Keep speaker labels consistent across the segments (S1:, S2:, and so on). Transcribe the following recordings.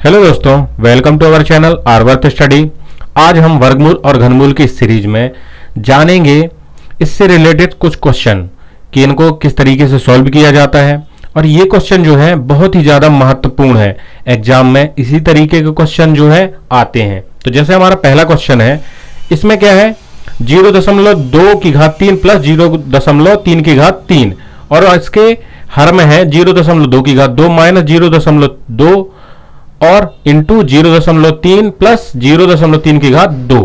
S1: Hello दोस्तों, welcome to our channel आर्वर्थ study. आज हम वर्गमूल और घनमूल की सीरीज में जानेंगे इससे रिलेटेड कुछ क्वेश्चन कि इनको किस तरीके से सॉल्व किया जाता है। और ये क्वेश्चन जो है बहुत ही ज़्यादा महत्वपूर्ण है, एग्जाम में इसी तरीके के क्वेश्चन जो है आते हैं। तो जैसे हमारा पहला क्वेश्चन है, इसमें क्या है 0.2 की घात 3 प्लस 0.3 की घात 3 और इसके हर में है 0.2 की घात 2 माइनस 0.2 और इंटू 0.3 प्लस 0.3 की घात 2।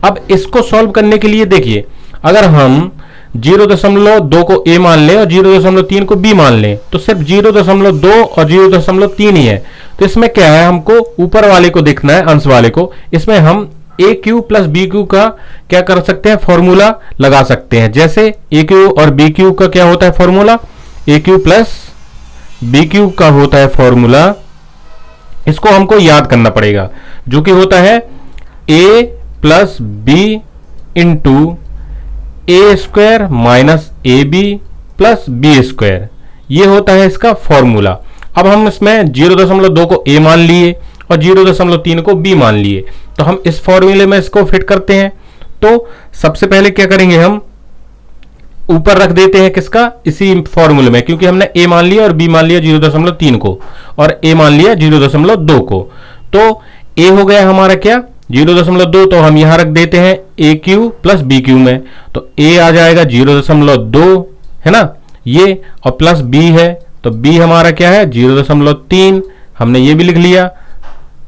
S1: अब इसको सॉल्व करने के लिए देखिए, अगर हम 0.2 को a मान लें और 0.3 को b मान लें तो सिर्फ 0.2 और 0.3 ही है। तो इसमें क्या है, हमको ऊपर वाले को देखना है, अंश वाले को। इसमें हम ए क्यू प्लस बी क्यू का क्या कर सकते हैं, फॉर्मूला लगा सकते हैं। जैसे ए क्यू और बी क्यू का क्या होता है फॉर्मूला, ए क्यू प्लस बी क्यू का होता है फॉर्मूला, इसको हमको याद करना पड़ेगा, जो कि होता है a plus b into a square minus a b plus b square. ये होता है इसका फॉर्मूला। अब हम इसमें 0.2 को a मान लिए और 0.3 को b मान लिए, तो हम इस फॉर्मूले में इसको फिट करते हैं। तो सबसे पहले क्या करेंगे, हम ऊपर रख देते हैं किसका, इसी फॉर्मूले में, क्योंकि हमने a मान लिया और b मान लिया 0.3 को और a मान लिया 0.2 को। तो a हो गया हमारा क्या 0.2, तो हम यहां रख देते हैं ए क्यू प्लस बी क्यू में, तो a आ जाएगा 0.2 है ना ये, और प्लस b है तो b हमारा क्या है 0.3, हमने ये भी लिख लिया।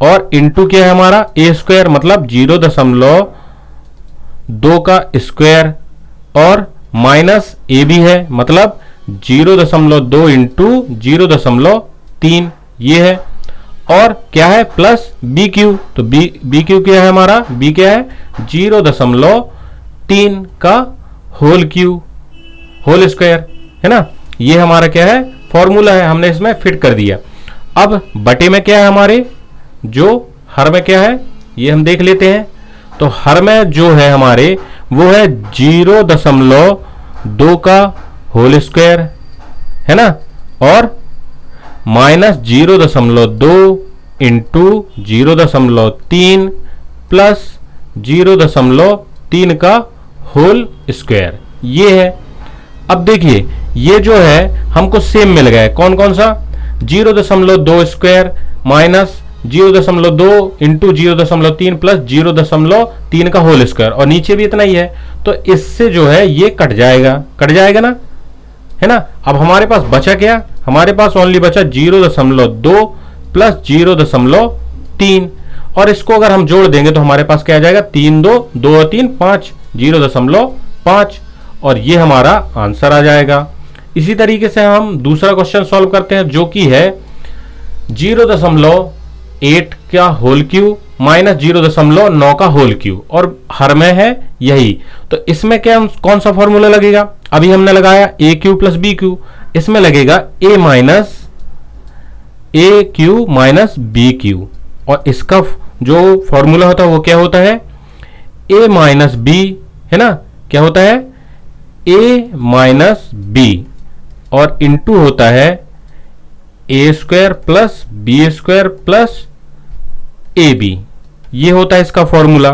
S1: और इंटू क्या है हमारा a स्क्वायर, मतलब 0.2 का स्क्वायर, और माइनस ए भी है मतलब 0.2 इंटू 0.3 ये है, और क्या है प्लस बी क्यू, तो बी क्यू क्या है हमारा, बी क्या है 0.3 का होल क्यू होल स्क्वायर है ना। ये हमारा क्या है फॉर्मूला है, हमने इसमें फिट कर दिया। अब बटे में क्या है हमारे, जो हर में क्या है ये हम देख लेते हैं। तो हर में जो है हमारे वो है 0.2 का होल स्क्वायर है ना, और माइनस 0.2 इंटू 0.3 प्लस 0.3 का होल स्क्वायर ये है। अब देखिए ये जो है हमको सेम मिल गया है, कौन कौन सा 0.2 स्क्वायर माइनस 0.2 इंटू 0.3 प्लस 0.3 का होल स्क्वायर, और नीचे भी इतना ही है, तो इससे जो है ये कट जाएगा ना, है ना। अब हमारे पास बचा क्या, हमारे पास ओनली बचा 0.2 प्लस 0.3, और इसको अगर हम जोड़ देंगे तो हमारे पास क्या आ जाएगा 3 2 2 3 5 0.5, और ये हमारा आंसर आ जाएगा। इसी तरीके से हम दूसरा क्वेश्चन सॉल्व करते हैं, जो कि है 0.8 का होल क्यू माइनस 0.9 का होल क्यू, और हर में है यही। तो इसमें क्या कौन सा फॉर्मूला लगेगा, अभी हमने लगाया ए क्यू प्लस बी क्यू, इसमें लगेगा ए क्यू माइनस बी क्यू, और इसका जो फॉर्मूला होता है वो क्या होता है ए माइनस बी है ना, क्या होता है ए माइनस बी, और इंटू होता है a square plus b square plus a b, ये होता है इसका फॉर्मूला।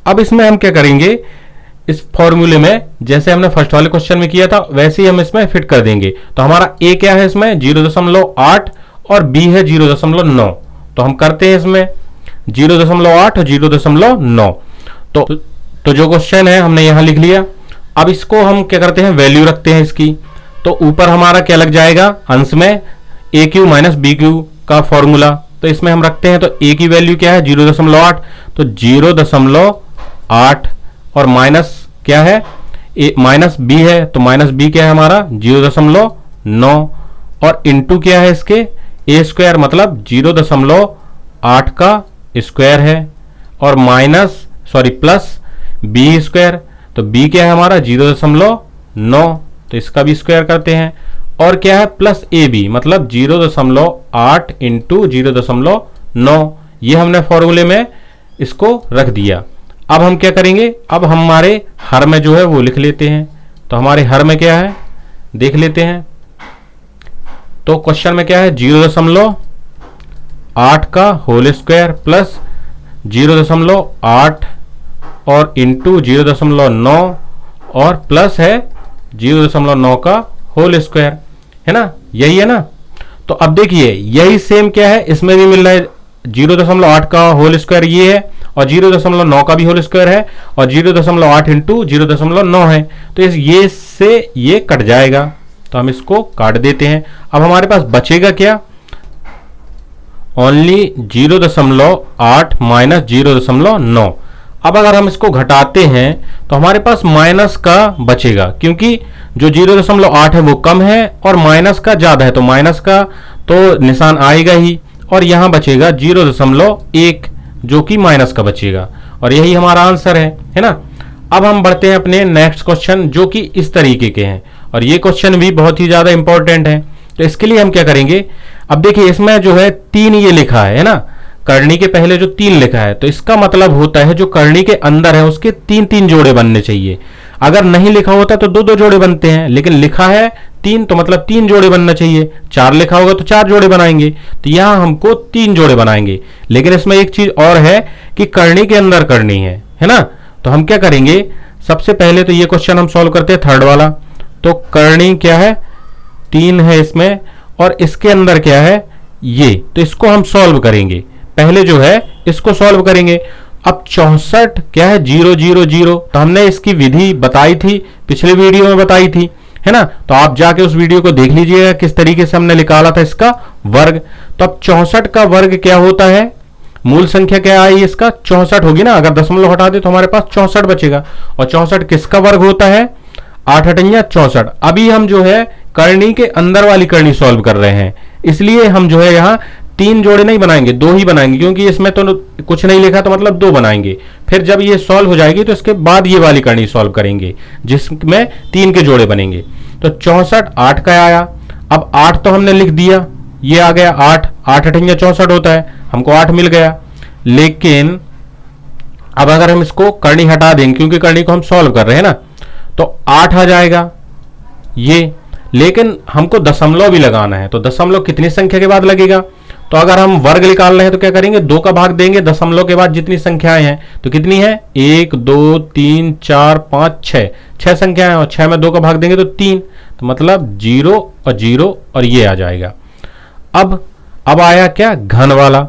S1: अब इसमें हम क्या करेंगे, इस फॉर्मूले में जैसे हमने फर्स्ट वाले क्वेश्चन में किया था वैसे ही हम इसमें फिट कर देंगे। तो हमारा ए क्या है इसमें 0.8 और बी है 0.9, तो हम करते हैं इसमें 0.8 और 0.9। तो जो क्वेश्चन है हमने यहां लिख लिया। अब इसको हम क्या करते हैं, वैल्यू रखते हैं इसकी। तो ऊपर हमारा क्या लग जाएगा, अंश में ए क्यू माइनस बी क्यू का फॉर्मूला, तो इसमें हम रखते हैं। तो ए की वैल्यू क्या है 0.8, तो 0.8 और माइनस क्या है माइनस बी है, तो माइनस बी क्या है हमारा 0.9, और इंटू क्या है इसके ए स्क्वायर, मतलब 0.8 का स्क्वायर है, और माइनस प्लस बी स्क्वायर, तो बी क्या है हमारा 0.9, तो इसका भी स्क्वायर करते हैं, और क्या है प्लस ए बी, मतलब 0.8 इंटू 0.9, ये हमने फॉर्मूले में इसको रख दिया। अब हम क्या करेंगे, अब हमारे हर में जो है वो लिख लेते हैं। तो हमारे हर में क्या है देख लेते हैं। तो क्वेश्चन में क्या है 8 का होल स्क्वायर प्लस 0.8 और इंटू 0.9 और प्लस है 0.9 का होल स्क्वायर, है ना, यही है ना। तो अब देखिए यही सेम क्या है, इसमें भी मिल रहा है 0.8 का होल स्क्वायर ये है और 0.9 का भी होल स्क्वायर है और 0.8 इंटू 0.9 है। तो इस ये से ये कट जाएगा, तो हम इसको काट देते हैं। अब हमारे पास बचेगा क्या, ओनली 0.8 माइनस 0.9। अब अगर हम इसको घटाते हैं तो हमारे पास माइनस का बचेगा, क्योंकि जो 0.8 है वो कम है और माइनस का ज्यादा है, तो माइनस का तो निशान आएगा ही और यहां बचेगा 0.1 जो कि माइनस का बचेगा और यही हमारा आंसर है ना। अब हम बढ़ते हैं अपने नेक्स्ट क्वेश्चन जो कि इस तरीके के हैं और ये क्वेश्चन भी बहुत ही ज्यादा इंपॉर्टेंट है। तो इसके लिए हम क्या करेंगे, अब देखिए इसमें जो है 3 ये लिखा है ना, करनी के पहले जो 3 लिखा है, तो इसका मतलब होता है जो करनी के अंदर है उसके 3-3 जोड़े बनने चाहिए। अगर नहीं लिखा होता तो 2-2 जोड़े बनते हैं, लेकिन लिखा है 3 तो मतलब 3 जोड़े बनना चाहिए। 4 लिखा होगा तो 4 जोड़े बनाएंगे, तो यहां हमको 3 जोड़े बनाएंगे। लेकिन इसमें एक चीज और है कि करनी के अंदर करनी है ना। तो हम क्या करेंगे, सबसे पहले तो ये क्वेश्चन हम सॉल्व करते हैं थर्ड वाला। तो करनी क्या है, 3 है इसमें और इसके अंदर क्या है ये, तो इसको हम सॉल्व करेंगे। पहले जो है इसको सॉल्व करेंगे। अब 64 क्या है 0 0 0, तो हमने इसकी विधि बताई थी, पिछले वीडियो में बताई थी, है ना। तो आप जाके उस वीडियो को देख लीजिएगा किस तरीके से हमने निकाला था इसका वर्ग। तो अब 64 का वर्ग क्या होता है, मूल संख्या क्या आई इसका 64 होगी ना, अगर दशमलव हटा दे तो हमारे पास 64 बचेगा। और 64 किसका वर्ग होता है, 8 8 64। अभी हम जो है करनी के अंदर वाली करनी सॉल्व कर रहे हैं, इसलिए हम जो है यहाँ 3 जोड़े नहीं बनाएंगे, 2 ही बनाएंगे, क्योंकि इसमें तो कुछ नहीं लिखा तो मतलब 2 बनाएंगे। फिर जब ये सॉल्व हो जाएगी तो इसके बाद ये वाली करनी सॉल्व करेंगे जिसमें 3 के जोड़े बनेंगे। तो 64 8 का आया। अब 8 तो हमने लिख दिया, ये आ गया 8 8 8 64 होता है, हमको 8 मिल गया। लेकिन अब अगर हम इसको करनी हटा देंगे क्योंकि करनी को हम सॉल्व कर रहे हैं ना, तो 8 आ जाएगा ये। लेकिन हमको दशमलव भी लगाना है, तो दशमलव कितनी संख्या के बाद लगेगा, तो अगर हम वर्ग निकाल रहे हैं तो क्या करेंगे, 2 का भाग देंगे दशमलव के बाद जितनी संख्याएं हैं। तो कितनी है 1 2 3 4 5 6 संख्याएं, और 6 में 2 का भाग देंगे तो 3, तो मतलब 0 और 0 और ये आ जाएगा। अब आया क्या घन वाला,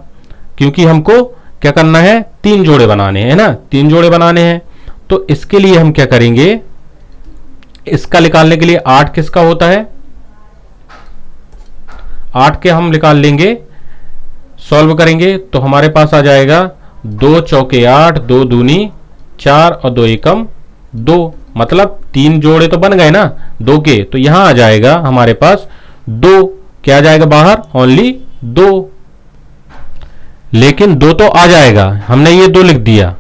S1: क्योंकि हमको क्या करना है 3 जोड़े बनाने हैं ना, 3 जोड़े बनाने हैं। तो इसके लिए हम क्या करेंगे, इसका निकालने के लिए 8 किसका होता है, 8 के हम निकाल लेंगे, सॉल्व करेंगे तो हमारे पास आ जाएगा 2 चौके 8 2 दूनी 4 और 2 एकम 2, मतलब 3 जोड़े तो बन गए ना 2 के। तो यहां आ जाएगा हमारे पास 2, क्या आ जाएगा बाहर, ओनली 2। लेकिन 2 तो आ जाएगा, हमने ये 2 लिख दिया,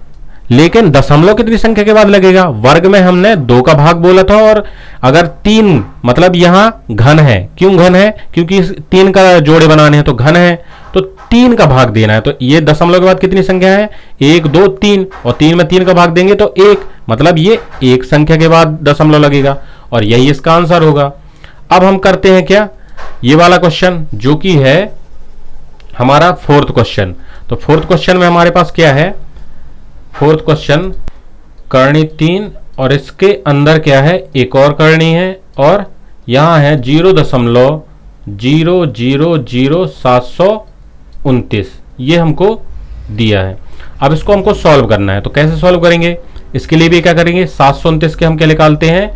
S1: लेकिन दशमलव कितनी संख्या के बाद लगेगा, वर्ग में हमने 2 का भाग बोला था। और अगर 3 मतलब यहां घन है, क्यों घन है, क्योंकि 3 का जोड़े बनाने हैं तो घन है, तो 3 का भाग देना है। तो ये दशमलव के बाद कितनी संख्या है 1 2 3, और 3 में 3 का भाग देंगे तो 1, मतलब ये 1 संख्या के बाद दशमलव लगेगा और यही इसका आंसर होगा। अब हम करते हैं क्या, ये वाला क्वेश्चन जो कि है हमारा 4th क्वेश्चन। तो 4th क्वेश्चन में हमारे पास क्या है, 4th क्वेश्चन करनी 3 और इसके अंदर क्या है एक और करनी है, और यहां है 0.0000729, ये हमको दिया है। अब इसको हमको सॉल्व करना है, तो कैसे सॉल्व करेंगे, इसके लिए भी क्या करेंगे 729 के हम क्या निकालते हैं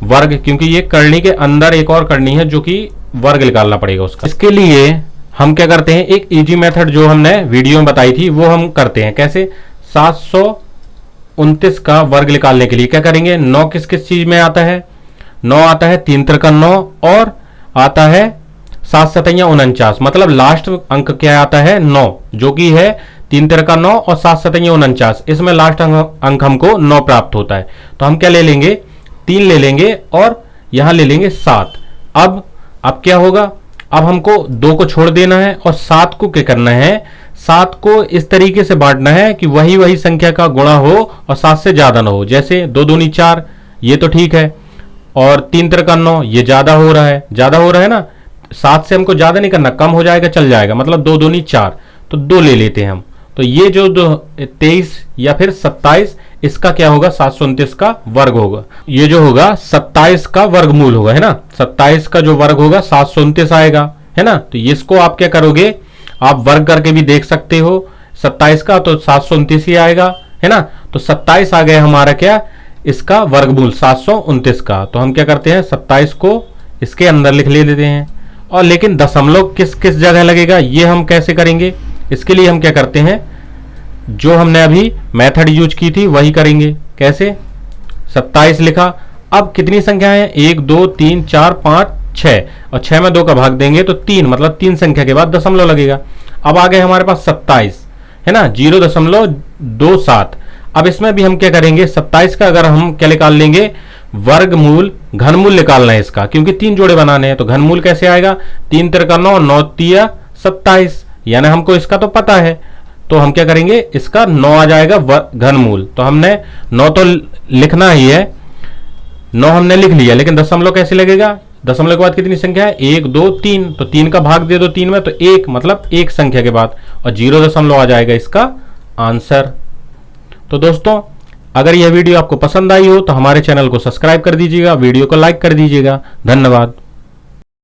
S1: वर्ग, क्योंकि ये करनी के अंदर एक और करनी है जो कि वर्ग निकालना पड़ेगा उसका। इसके लिए हम क्या करते हैं, एक इजी मेथड जो हमने वीडियो में बताई थी वो हम करते हैं। कैसे, 729 का वर्ग निकालने के लिए क्या करेंगे, 9 किस किस चीज में आता है, 9 आता है 3 त्रिका 9 और आता है 7 7 49, मतलब लास्ट अंक क्या आता है 9, जो कि है 3 त्रिका 9 और 7 7 49, इसमें लास्ट अंक हमको 9 प्राप्त होता है। तो हम क्या ले लेंगे, 3 ले लेंगे और यहां ले लेंगे 7। अब क्या होगा, अब हमको 2 को छोड़ देना है और 7 को क्या करना है, 7 को इस तरीके से बांटना है कि वही संख्या का गुणा हो और 7 से ज्यादा ना हो। जैसे 2 दूनी 4, ये तो ठीक है, और 3 त्रिका 9, ये ज्यादा हो रहा है ना, 7 से हमको ज्यादा नहीं करना, कम हो जाएगा चल जाएगा, मतलब 2 दूनी 4, तो 2 ले लेते हैं हम। तो ये जो 23 या फिर 27, इसका क्या होगा, 729 का वर्ग होगा। ये जो होगा 27 का वर्गमूल होगा, है ना। 27 का जो वर्ग होगा 729 आएगा, है ना। तो इसको आप क्या करोगे, आप वर्ग करके भी देख सकते हो 27 का, तो 729 ही आएगा, है ना। तो 27 आ गया हमारा क्या, इसका वर्गमूल 729 का। तो हम क्या करते हैं, 27 को इसके अंदर लिख लेते हैं। और लेकिन दशमलव किस किस जगह लगेगा ये हम कैसे करेंगे, इसके लिए हम क्या करते हैं, जो हमने अभी मेथड यूज की थी वही करेंगे। कैसे, 27 लिखा, अब कितनी संख्या है, 1 2 3 4 5 6, और 6 में 2 का भाग देंगे तो 3, मतलब 3 संख्या के बाद दशमलव लगेगा। अब आ गए हमारे पास 27, है ना, 0.27। अब इसमें भी हम क्या करेंगे, 27 का अगर हम क्या निकाल लेंगे, वर्गमूल, घनमूल निकालना है इसका, क्योंकि 3 जोड़े बनाने हैं। तो घनमूल कैसे आएगा, 3 तिरका 9, 9 तिया 27, यानी हमको इसका तो पता है, तो हम क्या करेंगे, इसका 9 आ जाएगा घनमूल। तो हमने 9 तो लिखना ही है, 9 हमने लिख लिया, लेकिन दशमलव कैसे लगेगा, दशमलव के बाद कितनी संख्या है, 1 2 3, तो 3 का भाग दे दो 3 में, तो 1, मतलब एक संख्या के बाद, और 0 आ जाएगा इसका आंसर। तो दोस्तों, अगर यह वीडियो आपको पसंद आई हो तो हमारे चैनल को सब्सक्राइब कर दीजिएगा, वीडियो को लाइक कर दीजिएगा। धन्यवाद।